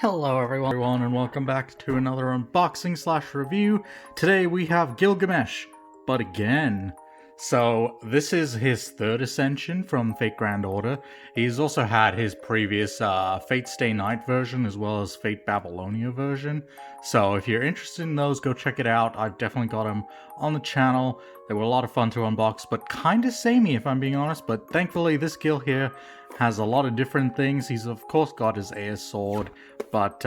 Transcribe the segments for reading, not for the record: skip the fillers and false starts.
Hello everyone and welcome back to another unboxing slash review. Today we have Gilgamesh, but again. So this is his third Ascension from Fate Grand Order. He's also had his previous Fate Stay Night version as well as Fate Babylonia version. So if you're interested in those, go check it out. I've definitely got them on the channel. They were a lot of fun to unbox, but kinda samey if I'm being honest. But thankfully this Gil here has a lot of different things. He's of course got his air sword, but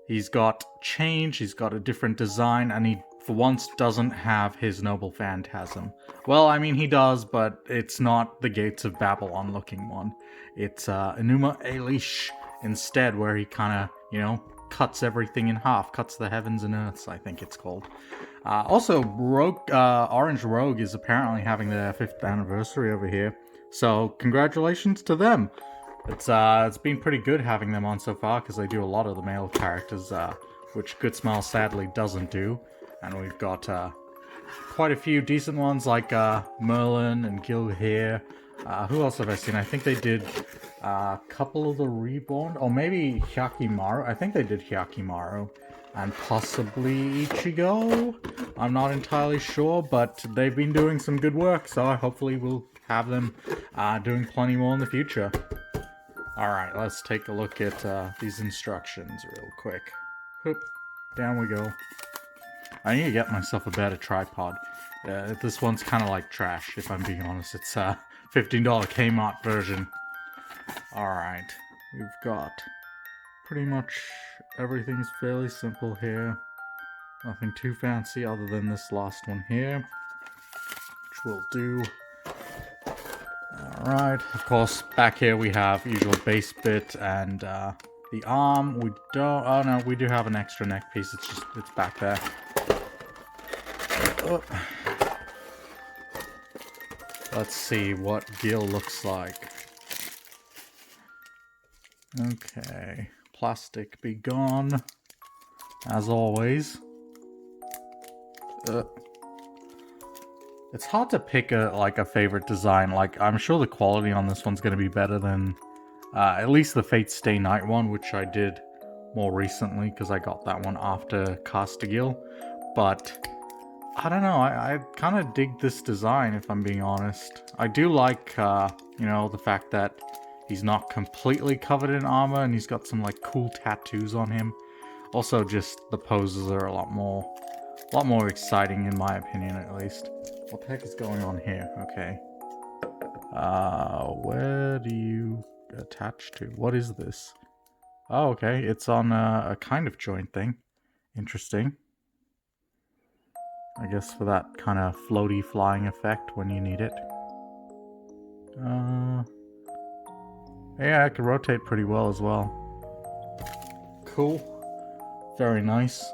he's got change, he's got a different design, and he for once doesn't have his noble phantasm. Well, I mean he does, but it's not the Gates of Babylon looking one. It's Enuma Elish instead, where he kind of, cuts everything in half, cuts the heavens and earths, I think it's called. Also, Orange Rogue is apparently having their 5th anniversary over here, so congratulations to them. It's been pretty good having them on so far, because they do a lot of the male characters, which Good Smile sadly doesn't do. And we've got quite a few decent ones like Merlin and Gil here. Who else have I seen? I think they did a couple of the Reborn, or maybe Hyakimaru. I think they did Hyakimaru. And possibly Ichigo? I'm not entirely sure, but they've been doing some good work, so hopefully we'll have them doing plenty more in the future. Alright, let's take a look at these instructions real quick. Whoop, down we go. I need to get myself a better tripod. This one's kind of like trash, if I'm being honest. It's a $15 Kmart version. Alright, we've got pretty much everything's fairly simple here. Nothing too fancy other than this last one here, which will do. Alright, of course, back here we have usual base bit and the arm. We don't, oh no, we do have an extra neck piece, it's back there. Oh. Let's see what Gil looks like. Okay, plastic be gone, as always. It's hard to pick a favorite design. Like, I'm sure the quality on this one's going to be better than at least the Fate Stay Night one, which I did more recently because I got that one after Castigil. But I don't know, I kind of dig this design, if I'm being honest. I do like, the fact that he's not completely covered in armor and he's got some like cool tattoos on him. Also, just the poses are a lot more exciting in my opinion, at least. What the heck is going on here? Okay. Where do you attach to? What is this? Oh, okay. It's on a kind of joint thing. Interesting. I guess for that kind of floaty flying effect when you need it. Yeah, I can rotate pretty well as well. Cool. Very nice.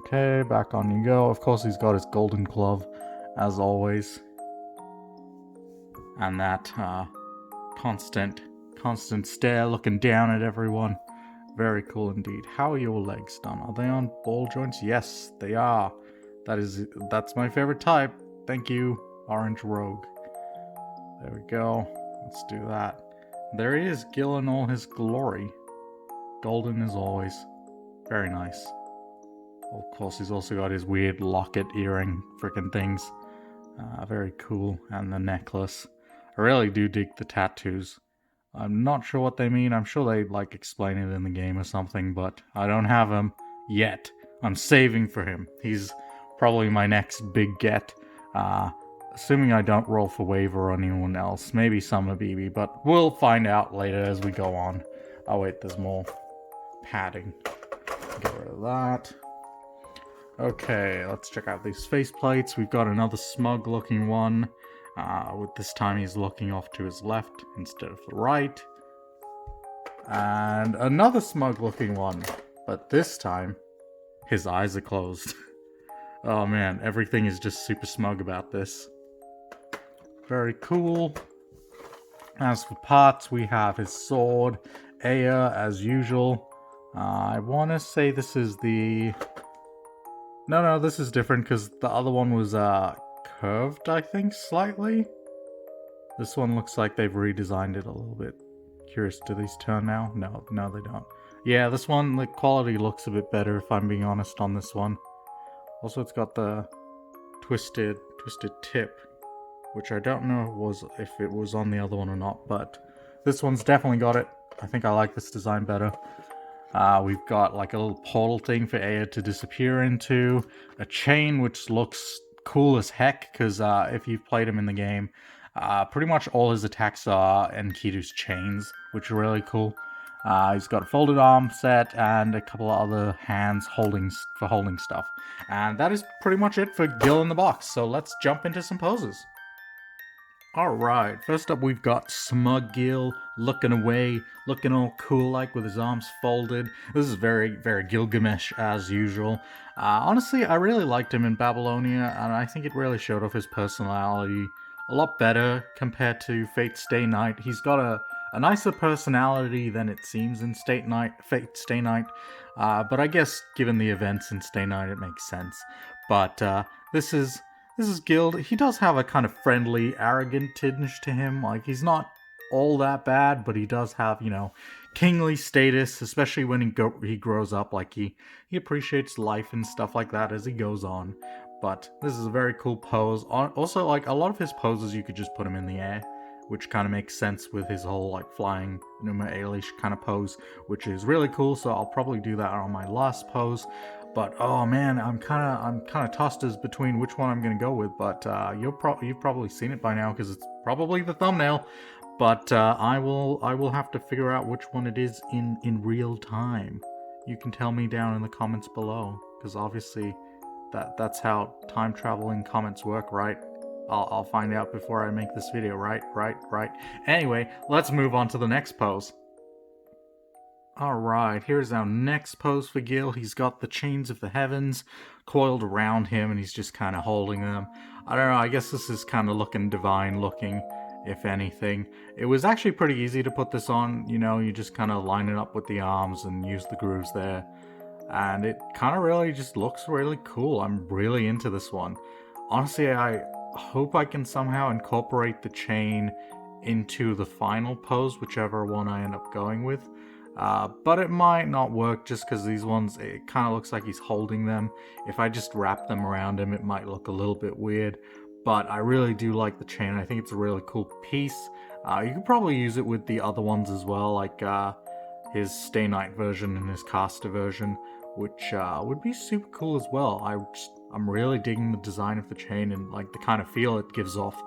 Okay, back on you go. Of course, he's got his golden glove, as always. And that constant stare looking down at everyone. Very cool indeed. How are your legs done? Are they on ball joints? Yes, they are. That's my favorite type. Thank you, Orange Rogue. There we go. Let's do that. There he is, Gil in all his glory. Golden as always. Very nice. Of course, he's also got his weird locket earring frickin' things. Very cool. And the necklace. I really do dig the tattoos. I'm not sure what they mean. I'm sure they explain it in the game or something, but I don't have him yet. I'm saving for him. He's probably my next big get. Assuming I don't roll for waiver or anyone else. Maybe Summer BB, but we'll find out later as we go on. Oh wait, there's more padding. Get rid of that. Okay, let's check out these faceplates. We've got another smug looking one. With this time he's looking off to his left instead of the right. And another smug looking one. But this time, his eyes are closed. Oh man, everything is just super smug about this. Very cool. As for parts, we have his sword, Aya as usual. I want to say this is the... No, this is different because the other one was curved, I think, slightly. This one looks like they've redesigned it a little bit. Curious, do these turn now? No, they don't. Yeah, this one, the quality looks a bit better, if I'm being honest on this one. Also, it's got the twisted tip, which I don't know if it was on the other one or not, but this one's definitely got it. I think I like this design better. We've got like a little portal thing for Aya to disappear into, a chain which looks cool as heck, because if you've played him in the game, pretty much all his attacks are Enkidu's chains, which are really cool. He's got a folded arm set and a couple of other hands holding stuff. And that is pretty much it for Gil in the box, so let's jump into some poses. Alright, first up we've got Smug Gil, looking away, looking all cool like with his arms folded. This is very, very Gilgamesh as usual. Honestly, I really liked him in Babylonia, and I think it really showed off his personality a lot better compared to Fate Stay Night. He's got a nicer personality than it seems in Fate Stay Night, but I guess given the events in Stay Night it makes sense. But this is Gil. He does have a kind of friendly, arrogant tinge to him. Like, he's not all that bad, but he does have, you know, kingly status, especially when he grows up. Like, he appreciates life and stuff like that as he goes on. But this is a very cool pose. Also, like, a lot of his poses, you could just put him in the air, which kind of makes sense with his whole, like, flying Numa Elish kind of pose, which is really cool, so I'll probably do that on my last pose. But oh man, I'm kind of tossed as between which one I'm gonna go with. But you've probably seen it by now because it's probably the thumbnail. But I will have to figure out which one it is in real time. You can tell me down in the comments below, because obviously that's how time traveling comments work, right? I'll find out before I make this video, right? Anyway, let's move on to the next pose. Alright, here's our next pose for Gil. He's got the chains of the heavens coiled around him, and he's just kind of holding them. I don't know, I guess this is kind of looking divine looking, if anything. It was actually pretty easy to put this on, you know, you just kind of line it up with the arms and use the grooves there. And it kind of really just looks really cool. I'm really into this one. Honestly, I hope I can somehow incorporate the chain into the final pose, whichever one I end up going with. But it might not work just because these ones, it kind of looks like he's holding them. If I just wrap them around him, it might look a little bit weird. But I really do like the chain. I think it's a really cool piece. You could probably use it with the other ones as well, like his Stay Night version and his Caster version, which would be super cool as well. I'm really digging the design of the chain and like the kind of feel it gives off.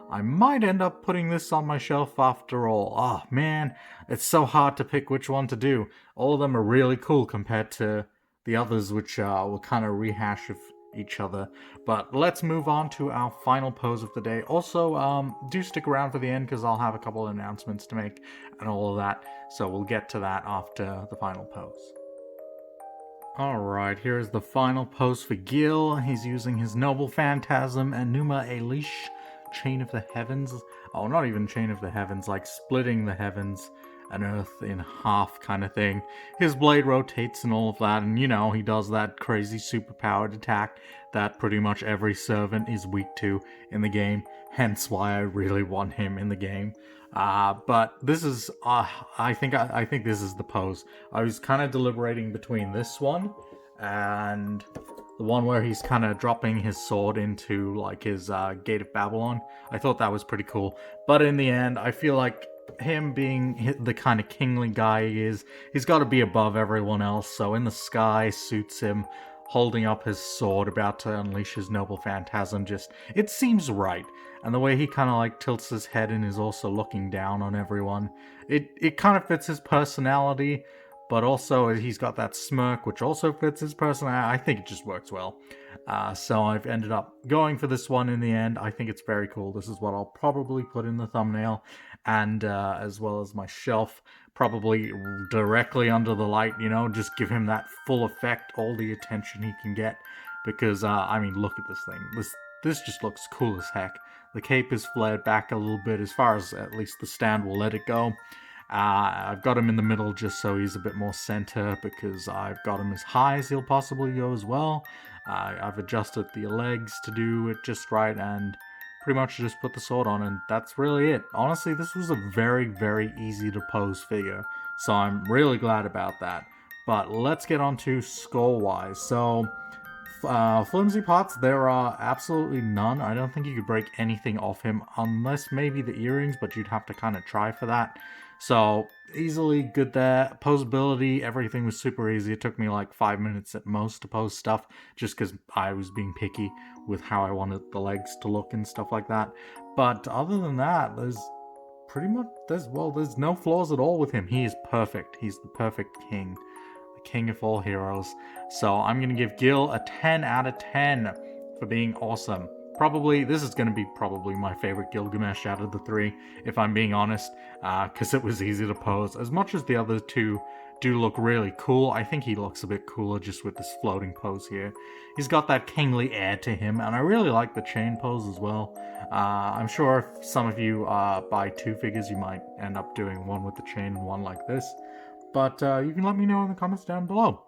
I might end up putting this on my shelf after all. Oh man, it's so hard to pick which one to do. All of them are really cool compared to the others, which will kind of rehash of each other. But let's move on to our final pose of the day. Also, do stick around for the end because I'll have a couple of announcements to make and all of that. So we'll get to that after the final pose. Alright, here's the final pose for Gil. He's using his Noble Phantasm and Numa Elish. Chain of the Heavens. Oh, not even Chain of the Heavens, like splitting the heavens and earth in half kind of thing. His blade rotates and all of that, and you know, he does that crazy superpowered attack that pretty much every servant is weak to in the game, hence why I really want him in the game. But this is, I think this is the pose. I was kind of deliberating between this one and the one where he's kind of dropping his sword into like his Gate of Babylon. I thought that was pretty cool. But in the end, I feel like him being the kind of kingly guy he is, he's got to be above everyone else. So in the sky suits him, holding up his sword, about to unleash his Noble Phantasm. Just, it seems right. And the way he kind of like tilts his head and is also looking down on everyone. It kind of fits his personality. But also, he's got that smirk, which also fits his personality. I think it just works well. So I've ended up going for this one in the end. I think it's very cool. This is what I'll probably put in the thumbnail. And as well as my shelf, probably directly under the light, you know, just give him that full effect, all the attention he can get. Because, I mean, look at this thing. This just looks cool as heck. The cape is flared back a little bit, as far as at least the stand will let it go. I've got him in the middle just so he's a bit more center, because I've got him as high as he'll possibly go as well. I've adjusted the legs to do it just right, and pretty much just put the sword on, and that's really it. Honestly, this was a very, very easy to pose figure, so I'm really glad about that. But let's get on to score-wise. So, flimsy parts, there are absolutely none. I don't think you could break anything off him, unless maybe the earrings, but you'd have to kind of try for that. So, easily good there. Posability, everything was super easy. It took me like 5 minutes at most to pose stuff, just because I was being picky with how I wanted the legs to look and stuff like that. But other than that, there's no flaws at all with him. He is perfect. He's the perfect king. The king of all heroes. So I'm going to give Gil a 10 out of 10 for being awesome. This is going to be probably my favorite Gilgamesh out of the three, if I'm being honest, because it was easy to pose. As much as the other two do look really cool, I think he looks a bit cooler just with this floating pose here. He's got that kingly air to him, and I really like the chain pose as well. I'm sure if some of you buy two figures, you might end up doing one with the chain and one like this. But you can let me know in the comments down below.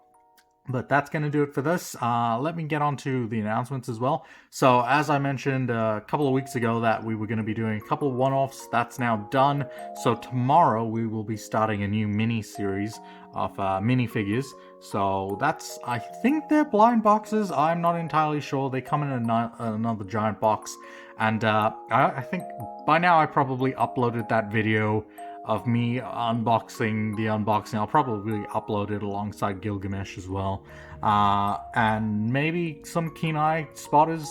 But that's going to do it for this. Let me get on to the announcements as well. So, as I mentioned a couple of weeks ago that we were going to be doing a couple of one-offs, that's now done. So tomorrow we will be starting a new mini-series of minifigures. So I think they're blind boxes. I'm not entirely sure. They come in another giant box. And I think by now I probably uploaded that video of me unboxing the unboxing. I'll probably upload it alongside Gilgamesh as well. And maybe some keen-eye spotters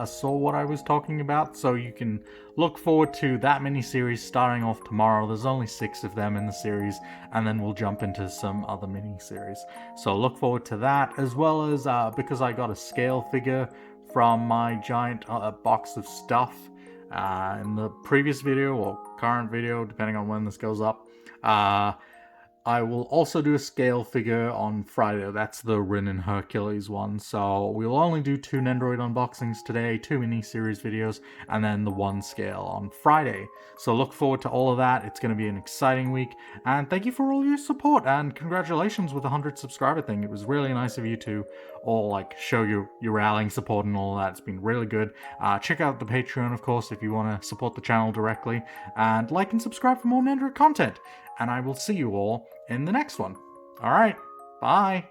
saw what I was talking about, so you can look forward to that mini-series starting off tomorrow. There's only 6 of them in the series, and then we'll jump into some other mini-series. So look forward to that, as well as because I got a scale figure from my giant box of stuff in the previous video or current video, depending on when this goes up. I will also do a scale figure on Friday. That's the Rin and Hercules one. So we'll only do 2 Nendoroid unboxings today, 2 mini-series videos, and then the 1 scale on Friday. So look forward to all of that. It's going to be an exciting week. And thank you for all your support. And congratulations with the 100 subscriber thing. It was really nice of you to all show your rallying support and all that. It's been really good. Check out the Patreon, of course, if you want to support the channel directly. And like and subscribe for more Nendoroid content. And I will see you all in the next one. Alright, bye!